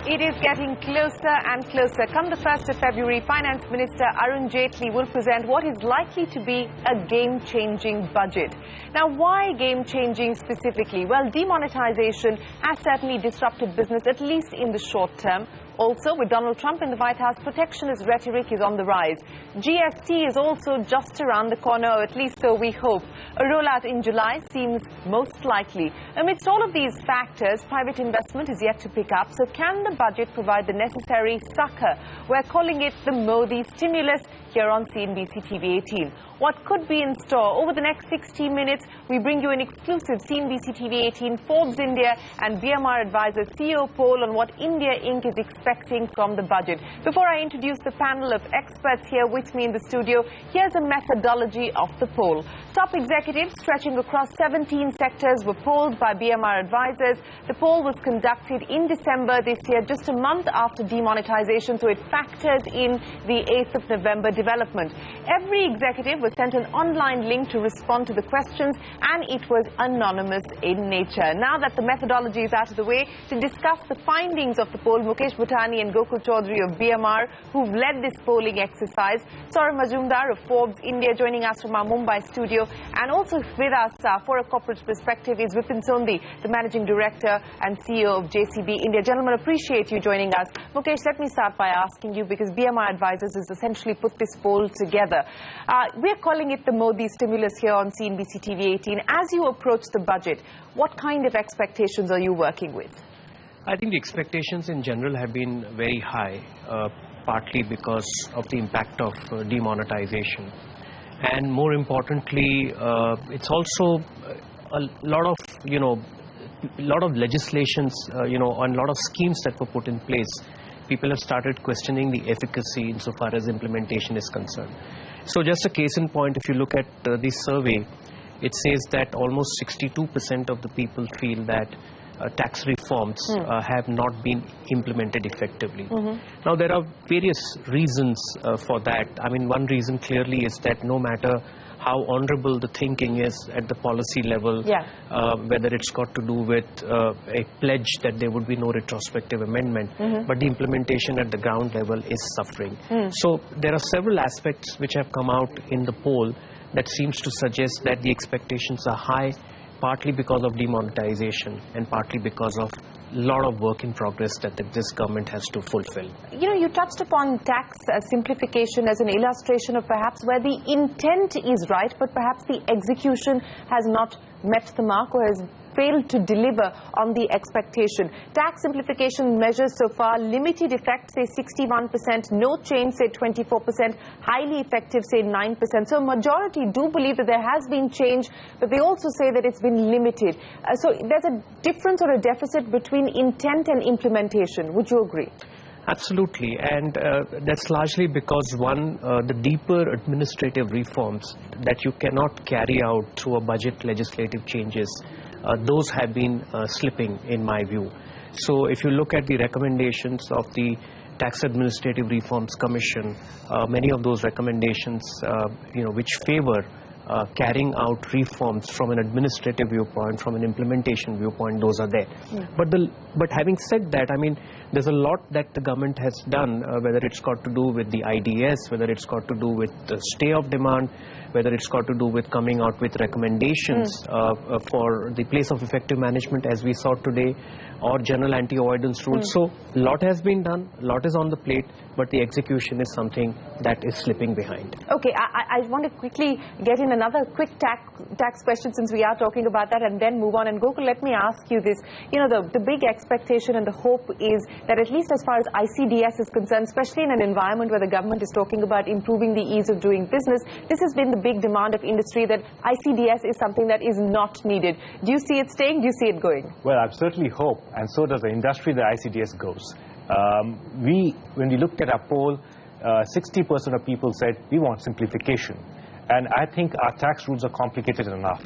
It is getting closer and closer. Come the 1st of February, Finance Minister Arun Jaitley will present what is likely to be a game-changing budget. Now, why game-changing specifically? Well, demonetization has certainly disrupted business, at least in the short term. Also, with Donald Trump in the White House, protectionist rhetoric is on the rise. GST is also just around the corner, or at least so we hope. A rollout in July seems most likely. Amidst all of these factors, private investment is yet to pick up. So can the budget provide the necessary succor? We're calling it the Modi stimulus here on CNBC TV 18. What could be in store? Over the next 60 minutes, we bring you an exclusive CNBC TV 18 Forbes India and BMR Advisor CEO poll on what India Inc. is expecting from the budget. Before I introduce the panel of experts here with me in the studio, here's a methodology of the poll. Top executives stretching across 17 sectors were polled by BMR Advisors. The poll was conducted in December this year, just a month after demonetization, so it factors in the 8th of November development. Every executive was sent an online link to respond to the questions, and it was anonymous in nature. Now that the methodology is out of the way, to discuss the findings of the poll, Mukesh Bhutani and Gokul Chaudhary of BMR, who've led this polling exercise, Saurabh Majumdar of Forbes India joining us from our Mumbai studio, and also with us for a corporate perspective is Vipin Sondhi, the Managing Director and CEO of JCB India. Gentlemen, appreciate you joining us. Mukesh, let me start by asking you, because BMR Advisors has essentially put this poll together. We're calling it the Modi stimulus here on CNBC TV 18. As you approach the budget, what kind of expectations are you working with? I think the expectations in general have been very high, partly because of the impact of demonetization. And more importantly, it's also a lot of legislations, and a lot of schemes that were put in place. People have started questioning the efficacy insofar as implementation is concerned. So just a case in point, if you look at the survey, it says that almost 62% of the people feel that tax reforms have not been implemented effectively. Now, there are various reasons for that. I mean, one reason clearly is that no matter how honorable the thinking is at the policy level, whether it's got to do with a pledge that there would be no retrospective amendment, but the implementation at the ground level is suffering. So there are several aspects which have come out in the poll that seems to suggest that the expectations are high, partly because of demonetization and partly because of a lot of work in progress that this government has to fulfill. You know, you touched upon tax simplification as an illustration of perhaps where the intent is right, but perhaps the execution has not met the mark or has failed to deliver on the expectation. Tax simplification measures so far, limited effect, say 61%, no change, say 24%, highly effective, say 9%. So majority do believe that there has been change, but they also say that it's been limited. So there's a difference or a deficit between intent and implementation. Would you agree? Absolutely, and that's largely because, one, the deeper administrative reforms that you cannot carry out through a budget legislative changes, those have been slipping in my view. So if you look at the recommendations of the Tax Administrative Reforms Commission, many of those recommendations which favor carrying out reforms from an administrative viewpoint, from an implementation viewpoint, those are there. But having said that, I mean, there's a lot that the government has done, whether it's got to do with the IDS, whether it's got to do with the stay of demand, whether it's got to do with coming out with recommendations for the place of effective management, as we saw today, or general anti-avoidance rules. So a lot has been done, a lot is on the plate, but the execution is something that is slipping behind. Okay, I want to quickly get in another quick tax question, since we are talking about that, and then move on. And Gokul, let me ask you this. You know, the big expectation and the hope is that at least as far as ICDS is concerned, especially in an environment where the government is talking about improving the ease of doing business, this has been the big demand of industry, that ICDS is something that is not needed. Do you see it staying? Do you see it going? Well, I certainly hope, and so does the industry, that ICDS goes. When we looked at our poll, 60% of people said we want simplification. And I think our tax rules are complicated enough.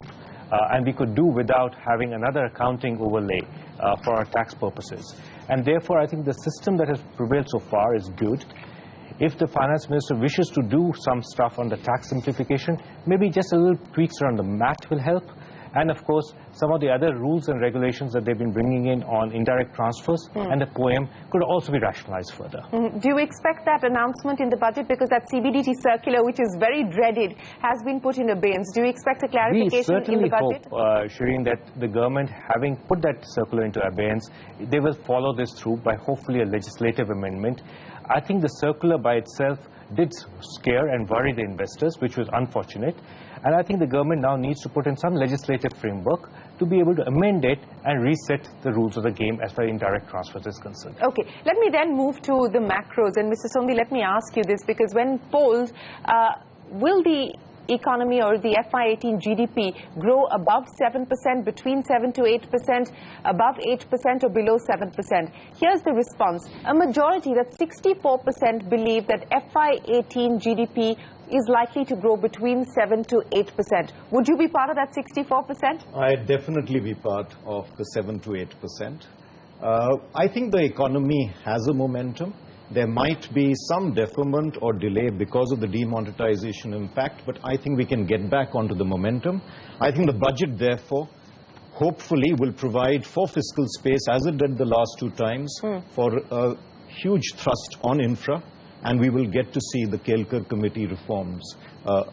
And we could do without having another accounting overlay for our tax purposes. And therefore, I think the system that has prevailed so far is good. If the finance minister wishes to do some stuff on the tax simplification, maybe just a little tweaks around the mat will help. and of course some of the other rules and regulations that they've been bringing in on indirect transfers and the POEM could also be rationalized further. Do you expect that announcement in the budget? Because that CBDT circular, which is very dreaded, has been put in abeyance. Do you expect a clarification in the budget? We certainly hope, Shireen, that the government, having put that circular into abeyance, they will follow this through by hopefully a legislative amendment. I think the circular by itself did scare and worry the investors, which was unfortunate. And I think the government now needs to put in some legislative framework to be able to amend it and reset the rules of the game as far as indirect transfers is concerned. Okay, let me then move to the macros. And Mr. Sondhi, let me ask you this, because when polled, will the economy or the FY18 GDP grow above 7%, between 7 to 8%, above 8% or below 7%? Here's the response. A majority, that 64%, believe that FY18 GDP is likely to grow between 7 to 8%. Would you be part of that 64%? I'd definitely be part of the 7 to 8%. I think the economy has a momentum. There might be some deferment or delay because of the demonetization impact, but I think we can get back onto the momentum. I think the budget, therefore, hopefully will provide for fiscal space, as it did the last two times, for a huge thrust on infra, and we will get to see the Kelkar committee reforms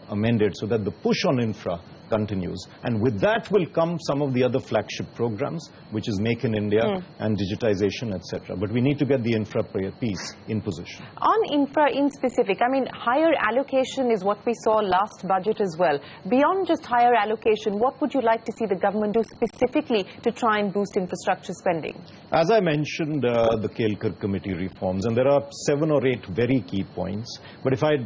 amended so that the push on infra continues. And with that will come some of the other flagship programs, which is Make in India and digitization, etc. But we need to get the infra piece in position. On infra in specific, I mean, higher allocation is what we saw last budget as well. Beyond just higher allocation, what would you like to see the government do specifically to try and boost infrastructure spending? As I mentioned, the Kelkar committee reforms, and there are 7 or 8 very key points. But if I,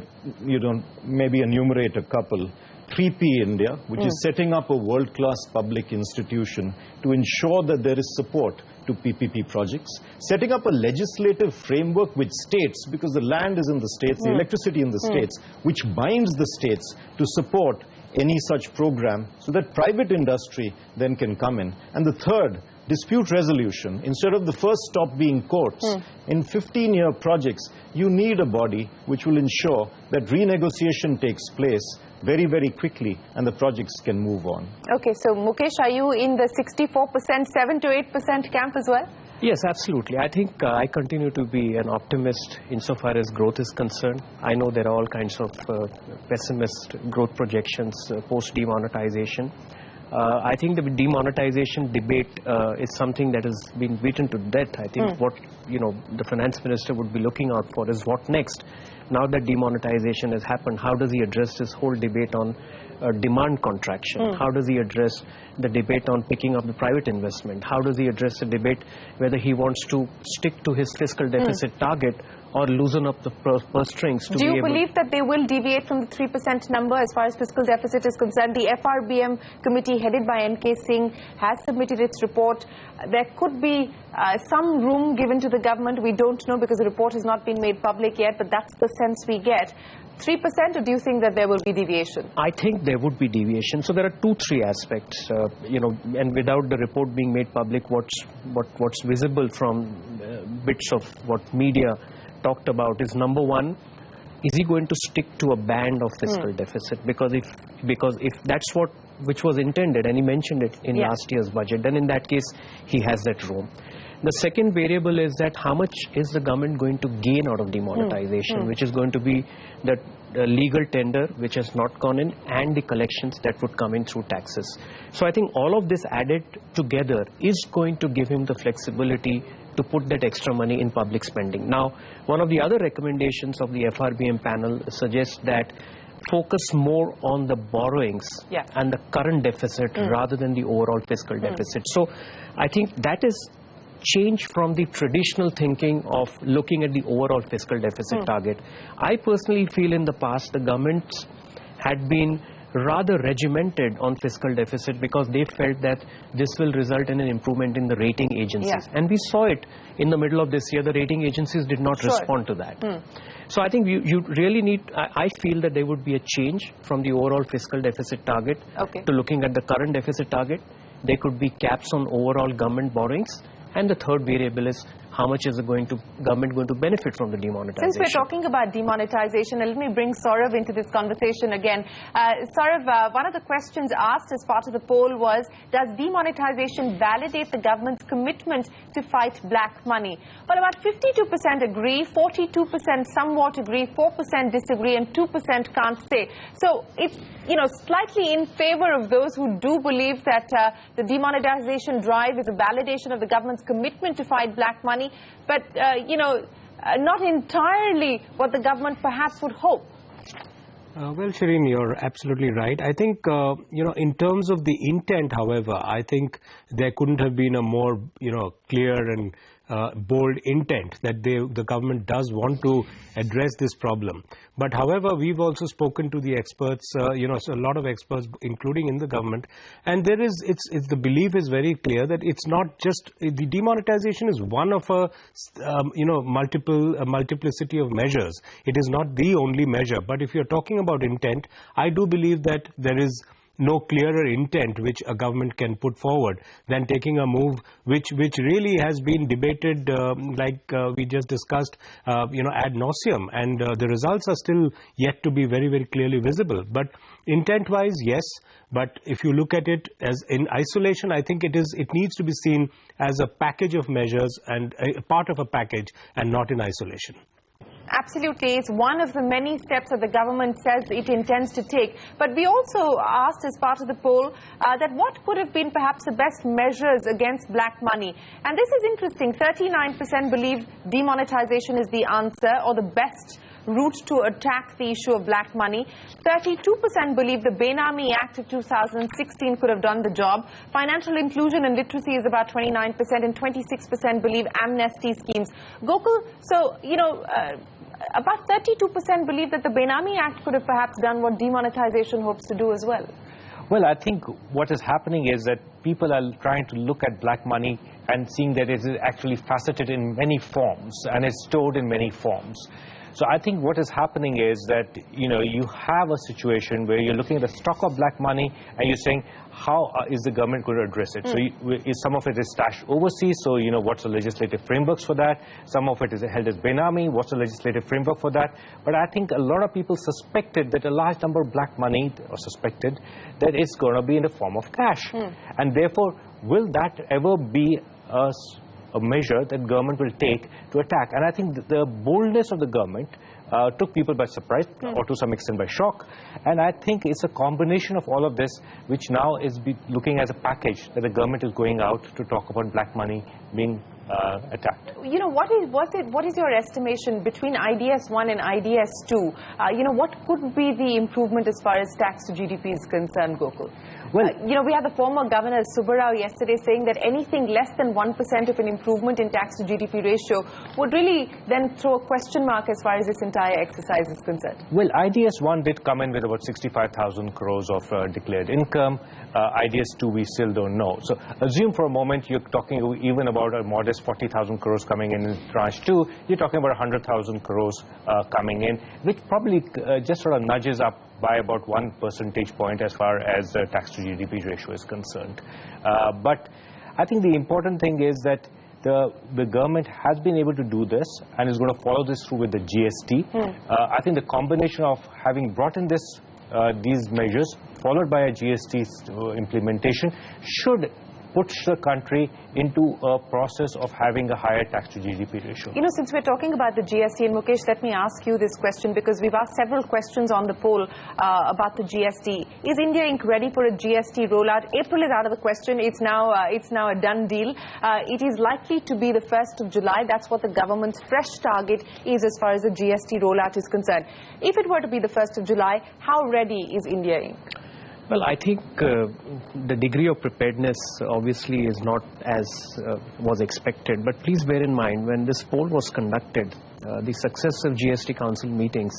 maybe enumerate a couple. 3P India, which is setting up a world-class public institution to ensure that there is support to PPP projects, setting up a legislative framework with states, because the land is in the states, the electricity in the states, which binds the states to support any such program so that private industry then can come in. And the third, dispute resolution. Instead of the first stop being courts, in 15-year projects, you need a body which will ensure that renegotiation takes place very, very quickly and the projects can move on. Okay, so Mukesh, are you in the 64%, 7 to 8% camp as well? Yes, absolutely. I think I continue to be an optimist insofar as growth is concerned. I know there are all kinds of pessimist growth projections post-demonetization. I think the demonetization debate is something that has been beaten to death. I think what the finance minister would be looking out for is what next. Now that demonetization has happened, how does he address this whole debate on demand contraction? How does he address the debate on picking up the private investment? How does he address the debate whether he wants to stick to his fiscal deficit target or loosen up the purse strings to be able... Do you believe that they will deviate from the 3% number as far as fiscal deficit is concerned? The FRBM committee headed by N.K. Singh has submitted its report. There could be some room given to the government. We don't know because the report has not been made public yet, but that's the sense we get. 3%, or do you think that there will be deviation? I think there would be deviation. So there are 2-3 aspects, and without the report being made public, what's visible from bits of what media talked about is, number one, is he going to stick to a band of fiscal deficit? Because if that's which was intended, and he mentioned it in last year's budget, then in that case he has that room. The second variable is that how much is the government going to gain out of demonetization, which is going to be the legal tender which has not gone in and the collections that would come in through taxes. So I think all of this added together is going to give him the flexibility to put that extra money in public spending. Now, one of the other recommendations of the FRBM panel suggests that focus more on the borrowings and the current deficit rather than the overall fiscal deficit. So I think that is change from the traditional thinking of looking at the overall fiscal deficit target. I personally feel in the past the governments had been rather regimented on fiscal deficit because they felt that this will result in an improvement in the rating agencies. And we saw it in the middle of this year. The rating agencies did not respond to that. So I think you really need, I feel that there would be a change from the overall fiscal deficit target to looking at the current deficit target. There could be caps on overall government borrowings. And the third variable is how much is the government going to benefit from the demonetization. Since we're talking about demonetization, let me bring Saurav into this conversation again. Saurav, one of the questions asked as part of the poll was, does demonetization validate the government's commitment to fight black money? Well, about 52% agree, 42% somewhat agree, 4% disagree, and 2% can't say. So it's, slightly in favor of those who do believe that the demonetization drive is a validation of the government's commitment to fight black money, but, not entirely what the government perhaps would hope. Well, Shireen, you're absolutely right. I think, in terms of the intent, however, I think there couldn't have been a more, clear and bold intent that the government does want to address this problem. But however, we've also spoken to the experts, so a lot of experts, including in the government, and the belief is very clear that it's not just the demonetization is one of a multiplicity of measures. It is not the only measure. But if you're talking about intent, I do believe that there is no clearer intent which a government can put forward than taking a move which really has been debated, we just discussed, ad nauseum, and the results are still yet to be very, very clearly visible. But intent-wise, yes. But if you look at it as in isolation, I think it needs to be seen as a package of measures and a part of a package and not in isolation. Absolutely. It's one of the many steps that the government says it intends to take. But we also asked as part of the poll that what could have been perhaps the best measures against black money. And this is interesting. 39% believe demonetization is the answer or the best route to attack the issue of black money. 32% believe the Benami Act of 2016 could have done the job. Financial inclusion and literacy is about 29%, and 26% believe amnesty schemes. Gokul, so, about 32% believe that the Benami Act could have perhaps done what demonetization hopes to do as well. Well, I think what is happening is that people are trying to look at black money and seeing that it is actually faceted in many forms and is stored in many forms. So I think what is happening is that, you have a situation where you're looking at the stock of black money and you're saying, how is the government going to address it? So some of it is stashed overseas, so, what's the legislative frameworks for that? Some of it is held as Benami, what's the legislative framework for that? But I think a lot of people suspected that a large number of black money, or suspected, that it's going to be in the form of cash. And therefore, will that ever be a measure that government will take to attack? And I think the boldness of the government took people by surprise, or to some extent by shock. And I think it's a combination of all of this which now is looking as a package that the government is going out to talk about black money being attacked. What is your estimation between IDS 1 and IDS 2? What could be the improvement as far as tax to GDP is concerned, Gokul? Well, we had the former governor Subbarao yesterday saying that anything less than 1% of an improvement in tax to GDP ratio would really then throw a question mark as far as this entire exercise is concerned. Well, IDS 1 did come in with about 65,000 crores of declared income. IDS 2 we still don't know. So assume for a moment you're talking even about a modest 40,000 crores coming in tranche 2. You're talking about 100,000 crores coming in, which probably just sort of nudges up by about 1 percentage point as far as the tax to GDP ratio is concerned. But I think the important thing is that the government has been able to do this and is going to follow this through with the GST. I think the combination of having brought in these measures followed by a GST implementation should puts the country into a process of having a higher tax to GDP ratio. Since we're talking about the GST, and Mukesh, let me ask you this question, because we've asked several questions on the poll about the GST. Is India Inc. ready for a GST rollout? April is out of the question. It's now a done deal. It is likely to be the 1st of July. That's what the government's fresh target is as far as the GST rollout is concerned. If it were to be the 1st of July, how ready is India Inc.? Well, I think the degree of preparedness obviously is not as was expected. But please bear in mind, when this poll was conducted, the successive GST Council meetings,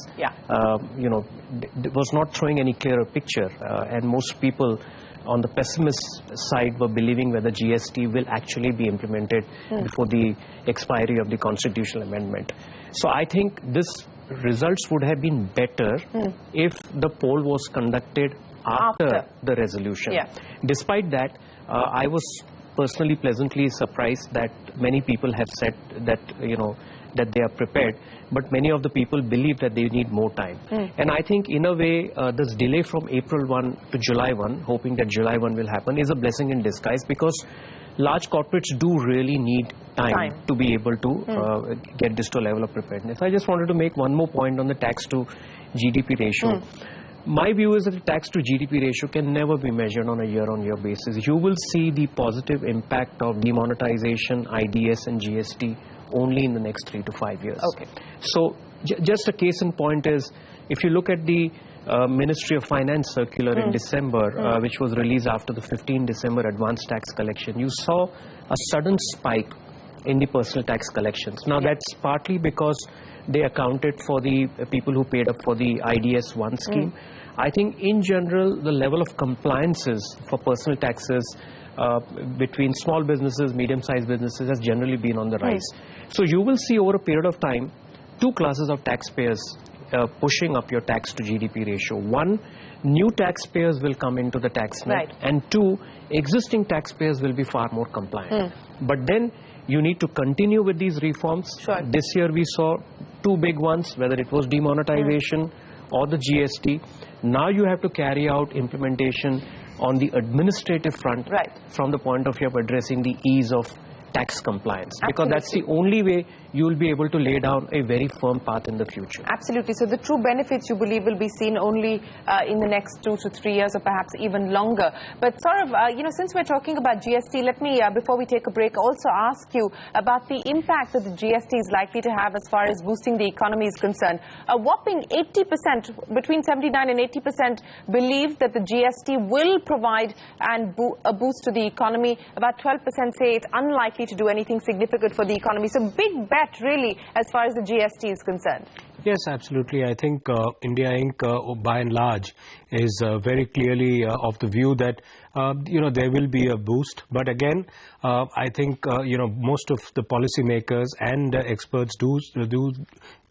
was not throwing any clearer picture. And most people on the pessimist side were believing whether GST will actually be implemented before the expiry of the constitutional amendment. So I think this results would have been better if the poll was conducted after the resolution. Despite that, I was personally pleasantly surprised that many people have said that, that they are prepared, but many of the people believe that they need more time. And I think in a way, this delay from April 1 to July 1, hoping that July 1 will happen, is a blessing in disguise, because large corporates do really need time to be able to get this to a level of preparedness. I just wanted to make one more point on the tax to GDP ratio. My view is that the tax to GDP ratio can never be measured on a year-on-year basis. You will see the positive impact of demonetization, IDS and GST only in the next 3 to 5 years. Okay. So just a case in point is, if you look at the Ministry of Finance circular in December, which was released after the 15 December advance tax collection, you saw a sudden spike in the personal tax collections. Now that's partly because they accounted for the people who paid up for the IDS 1 scheme. I think in general, the level of compliances for personal taxes between small businesses, medium-sized businesses has generally been on the rise. So you will see over a period of time, two classes of taxpayers pushing up your tax to GDP ratio. One, new taxpayers will come into the tax net, and two, existing taxpayers will be far more compliant. But then you need to continue with these reforms. This year we saw two big ones, whether it was demonetization or the GST. Now you have to carry out implementation on the administrative front from the point of view of addressing the ease of tax compliance, because that's the only way you will be able to lay down a very firm path in the future. Absolutely. So the true benefits, you believe, will be seen only in the next 2 to 3 years, or perhaps even longer. But Saurav, since we're talking about GST, let me, before we take a break, also ask you about the impact that the GST is likely to have as far as boosting the economy is concerned. A whopping 80%, between 79 and 80%, believe that the GST will provide a boost to the economy. About 12% say it's unlikely to do anything significant for the economy. So big bet, really, as far as the GST is concerned. Yes, absolutely. I think India Inc., by and large, is very clearly of the view that, there will be a boost. But again, I think, most of the policymakers and experts do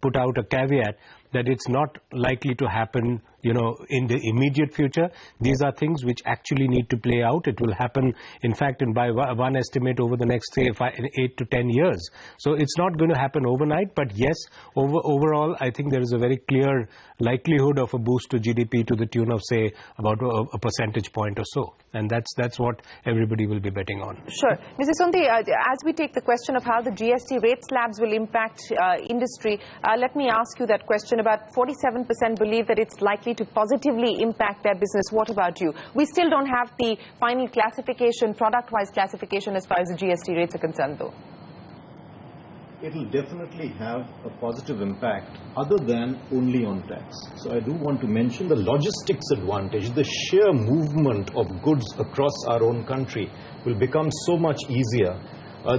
put out a caveat that it's not likely to happen, in the immediate future. These are things which actually need to play out. It will happen, in fact, by one estimate, over the next, say, 8 to 10 years. So it's not going to happen overnight. But yes, overall, I think there is a very clear likelihood of a boost to GDP to the tune of, say, about a percentage point or so. And that's what everybody will be betting on. Sure. Mr. Sondhi, as we take the question of how the GST rate slabs will impact industry, let me ask you that question. About 47% believe that it's likely to positively impact their business. What about you? We still don't have the final classification, product-wise classification, as far as the GST rates are concerned, though. It will definitely have a positive impact other than only on tax. So I do want to mention the logistics advantage. The sheer movement of goods across our own country will become so much easier.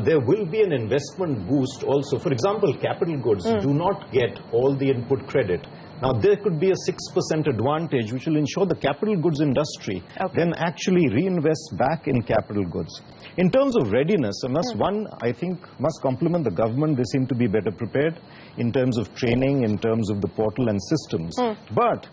There will be an investment boost also. For example, capital goods do not get all the input credit. Now, there could be a 6% advantage, which will ensure the capital goods industry then actually reinvests back in capital goods. In terms of readiness, I think, must compliment the government. They seem to be better prepared in terms of training, in terms of the portal and systems. But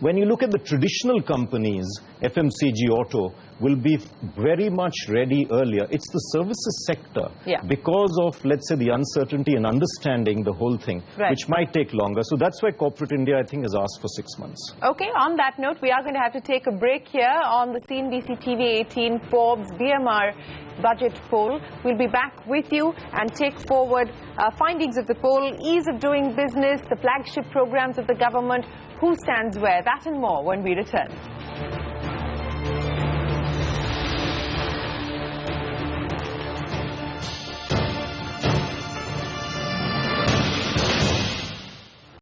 when you look at the traditional companies, FMCG, auto, will be very much ready earlier. It's the services sector, because of, let's say, the uncertainty and understanding the whole thing, which might take longer. So that's why corporate India, I think, has asked for 6 months. Okay, on that note, we are going to have to take a break here on the CNBC TV 18 Forbes BMR budget poll. We'll be back with you and take forward findings of the poll, ease of doing business, the flagship programs of the government, who stands where, that and more when we return.